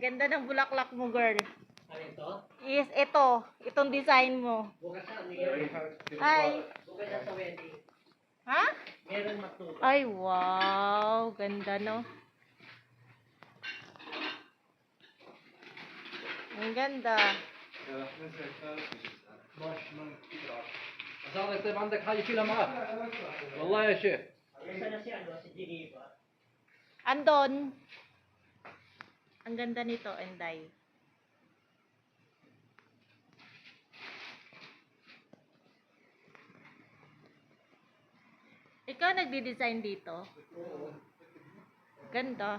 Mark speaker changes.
Speaker 1: ganda ng bulaklak mo, girl.
Speaker 2: Ano ito?
Speaker 1: Yes, ito. Itong design mo.
Speaker 2: Bukas na, meron.
Speaker 1: Ay.
Speaker 2: Bukas na sa wedding.
Speaker 1: Ha?
Speaker 2: Meron matuto.
Speaker 1: Ay, wow. Ganda, no? Ang ganda.
Speaker 3: أصلا يطيب عندك حاجة شيلها معك والله يا شيخ.
Speaker 2: Isa na si ano, si Geneva.
Speaker 1: Andon. Ang ganda nito, Enday. Ikaw nagdi-design dito? Ganda.